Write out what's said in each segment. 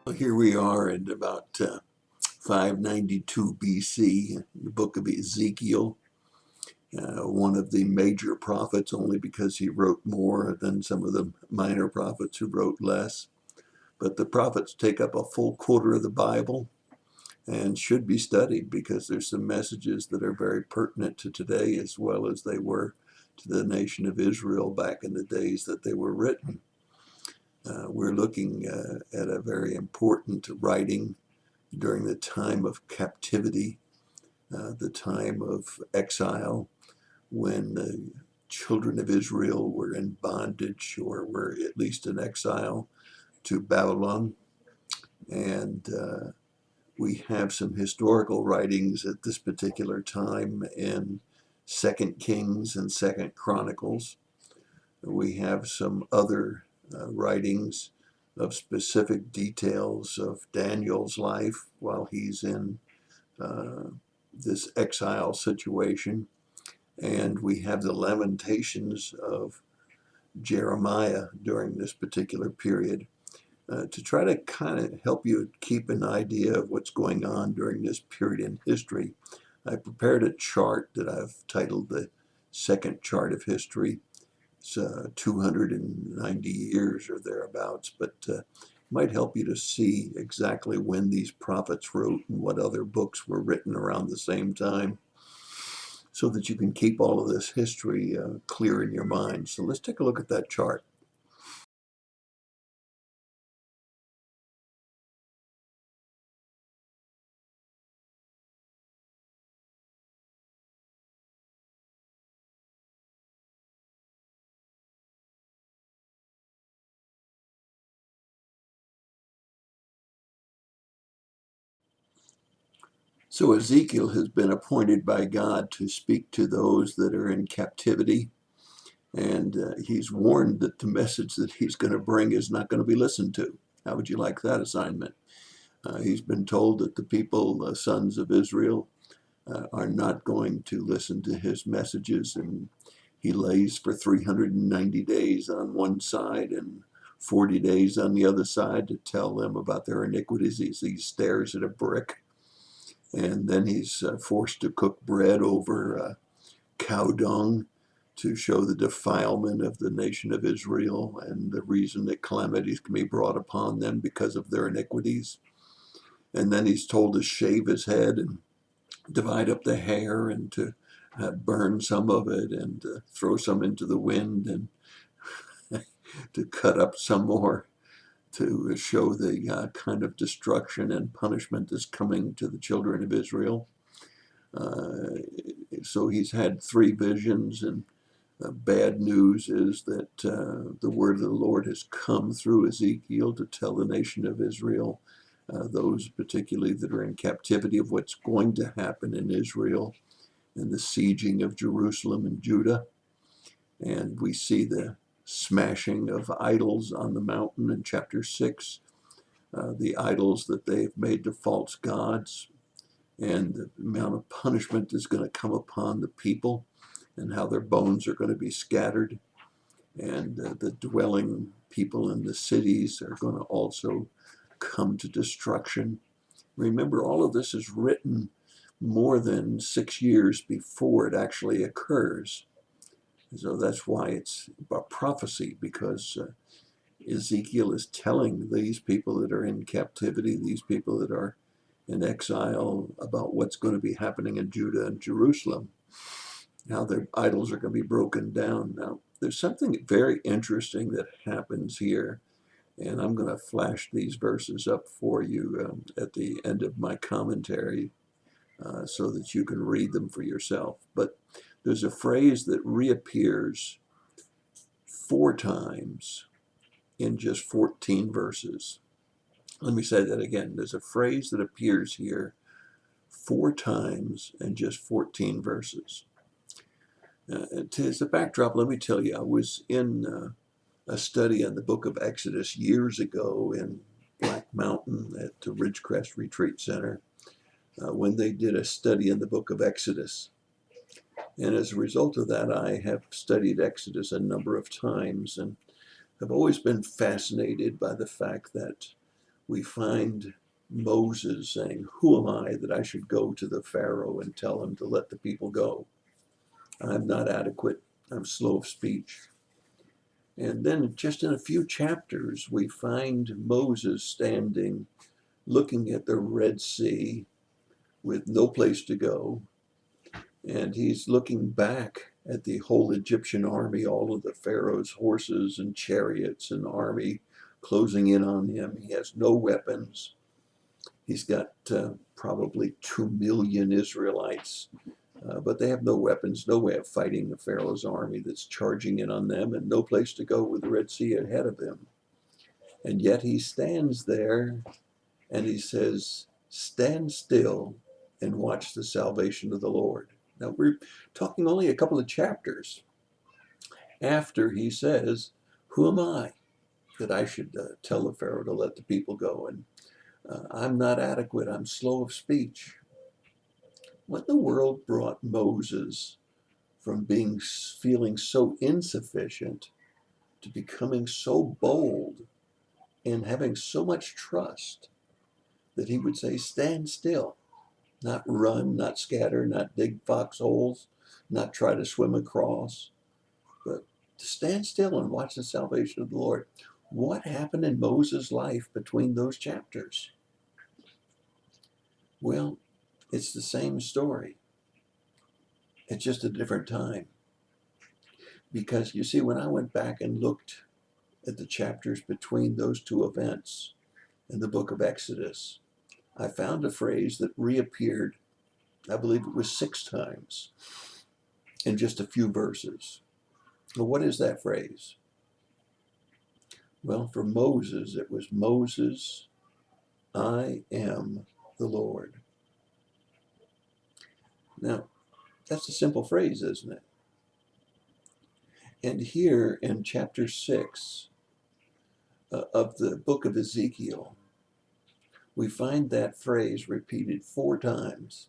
Well, here we are at about 592 BC, the book of Ezekiel, one of the major prophets, only because he wrote more than some of the minor prophets who wrote less. But the prophets take up a full quarter of the Bible and should be studied because there's some messages that are very pertinent to today as well as they were to the nation of Israel back in the days that they were written. We're looking at a very important writing during the time of captivity, the time of exile, when the children of Israel were in bondage or were at least in exile to Babylon. And we have some historical writings at this particular time in Second Kings and Second Chronicles. We have some other writings of specific details of Daniel's life while he's in uh, this exile situation. And we have the lamentations of Jeremiah during this particular period to try to kind of help you keep an idea of what's going on during this period in history. I prepared a chart that I've titled the Second Chart of History. It's 290 years or thereabouts, but might help you to see exactly when these prophets wrote and what other books were written around the same time so that you can keep all of this history clear in your mind. So let's take a look at that chart. So Ezekiel has been appointed by God to speak to those that are in captivity, and he's warned that the message that he's going to bring is not going to be listened to. How would you like that assignment? He's been told that the people, the sons of Israel, are not going to listen to his messages, and he lays for 390 days on one side and 40 days on the other side to tell them about their iniquities. He stares at a brick, and then he's forced to cook bread over cow dung to show the defilement of the nation of Israel and the reason that calamities can be brought upon them because of their iniquities. And then he's told to shave his head and divide up the hair and to burn some of it and throw some into the wind and to cut up some more to show the kind of destruction and punishment that's coming to the children of Israel. Uh, so he's had three visions, and bad news is that the word of the Lord has come through Ezekiel to tell the nation of Israel, those particularly that are in captivity, of what's going to happen in Israel and the sieging of Jerusalem and Judah. And we see the smashing of idols on the mountain in chapter 6, the idols that they've made to false gods, and the amount of punishment that's going to come upon the people, and how their bones are going to be scattered, and the dwelling people in the cities are going to also come to destruction. Remember, all of this is written more than 6 years before it actually occurs. So that's why it's a prophecy, because Ezekiel is telling these people that are in captivity, these people that are in exile, about what's going to be happening in Judah and Jerusalem, how their idols are going to be broken down. Now, there's something very interesting that happens here, and I'm going to flash these verses up for you at the end of my commentary so that you can read them for yourself. But there's a phrase that reappears four times in just 14 verses. Let me say that again. There's a phrase that appears here four times in just 14 verses. As a backdrop, let me tell you, I was in a study on the book of Exodus years ago in Black Mountain at the Ridgecrest Retreat Center when they did a study in the book of Exodus. And as a result of that, I have studied Exodus a number of times and have always been fascinated by the fact that we find Moses saying, "Who am I that I should go to the Pharaoh and tell him to let the people go? I'm not adequate. I'm slow of speech." And then just in a few chapters, we find Moses standing, looking at the Red Sea with no place to go. And he's looking back at the whole Egyptian army, all of the Pharaoh's horses and chariots and army closing in on him. He has no weapons. He's got probably 2 million Israelites, but they have no weapons, no way of fighting the Pharaoh's army that's charging in on them, and no place to go with the Red Sea ahead of him. And yet he stands there and he says, "Stand still and watch the salvation of the Lord." Now, we're talking only a couple of chapters after he says, "Who am I that I should tell the Pharaoh to let the people go? And I'm not adequate. I'm slow of speech." What in the world brought Moses from feeling so insufficient to becoming so bold and having so much trust that he would say, "Stand still"? Not run, not scatter, not dig foxholes, not try to swim across, but to stand still and watch the salvation of the Lord. What happened in Moses' life between those chapters? Well, it's the same story. It's just a different time. Because you see, when I went back and looked at the chapters between those two events in the book of Exodus, I found a phrase that reappeared, I believe it was 6 times in just a few verses. Well, what is that phrase? Well, for Moses, it was, "Moses, I am the Lord." Now, that's a simple phrase, isn't it? And here in chapter 6 of the book of Ezekiel, we find that phrase repeated 4 times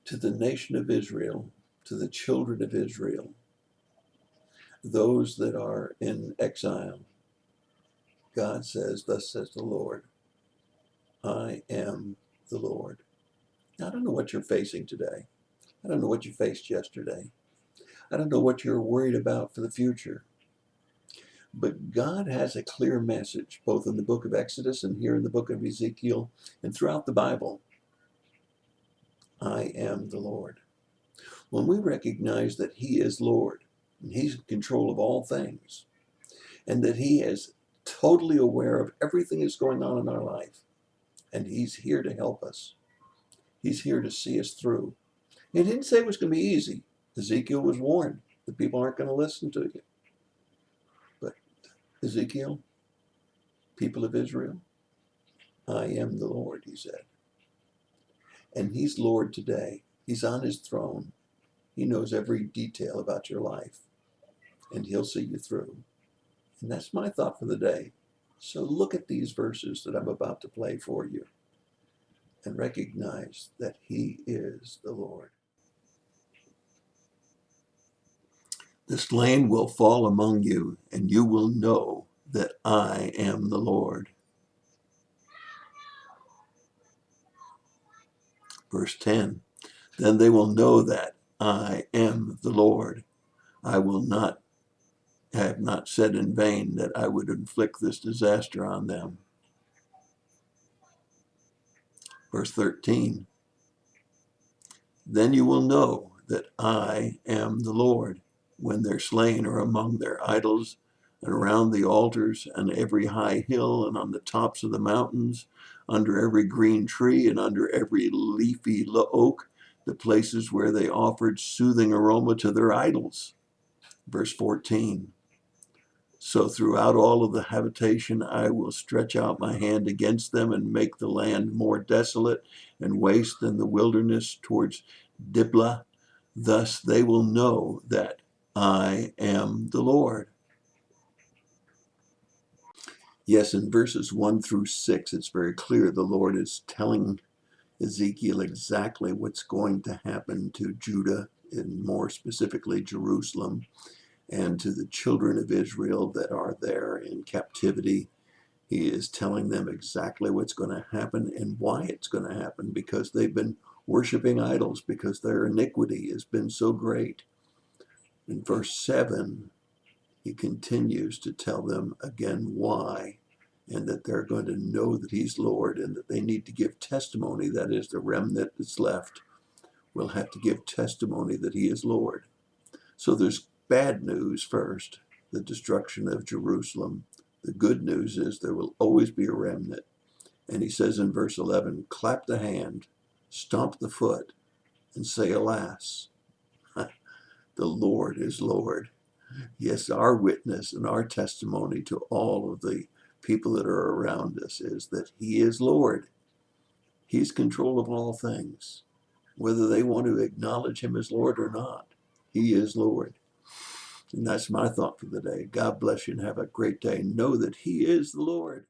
to the nation of Israel, to the children of Israel, those that are in exile. God says, "Thus says the Lord, I am the Lord." Now, I don't know what you're facing today. I don't know what you faced yesterday. I don't know what you're worried about for the future. But God has a clear message, both in the book of Exodus and here in the book of Ezekiel and throughout the Bible. I am the Lord. When we recognize that He is Lord, and He's in control of all things, and that He is totally aware of everything that's going on in our life, and He's here to help us. He's here to see us through. He didn't say it was going to be easy. Ezekiel was warned. The people aren't going to listen to you. But Ezekiel, people of Israel, I am the Lord, He said. And He's Lord today. He's on His throne. He knows every detail about your life, and He'll see you through. And that's my thought for the day. So look at these verses that I'm about to play for you and recognize that He is the Lord. "The slain will fall among you, and you will know that I am the Lord." Verse 10, "Then they will know that I am the Lord. I have not said in vain that I would inflict this disaster on them." Verse 13, "Then you will know that I am the Lord, when their slain are among their idols and around the altars and every high hill and on the tops of the mountains, under every green tree and under every leafy oak, the places where they offered soothing aroma to their idols." Verse 14, "So throughout all of the habitation I will stretch out my hand against them and make the land more desolate and waste than the wilderness towards Diblah. Thus they will know that I am the Lord." Yes, in verses 1 through 6, it's very clear the Lord is telling Ezekiel exactly what's going to happen to Judah, and more specifically Jerusalem, And to the children of Israel that are there in captivity, he is telling them exactly what's going to happen and why it's going to happen, because they've been worshiping idols, because their iniquity has been so great. In verse 7, he continues to tell them again why, and that they're going to know that he's Lord, and that they need to give testimony. That is, the remnant that's left will have to give testimony that he is Lord. So there's bad news first, the destruction of Jerusalem. The good news is there will always be a remnant. And he says in verse 11, clap the hand, stomp the foot, and say, alas, the Lord is Lord. Yes, our witness and our testimony to all of the people that are around us is that he is Lord. He's control of all things, whether they want to acknowledge him as Lord or not. He is Lord. And that's my thought for the day. God bless you and have a great day. Know that he is the Lord.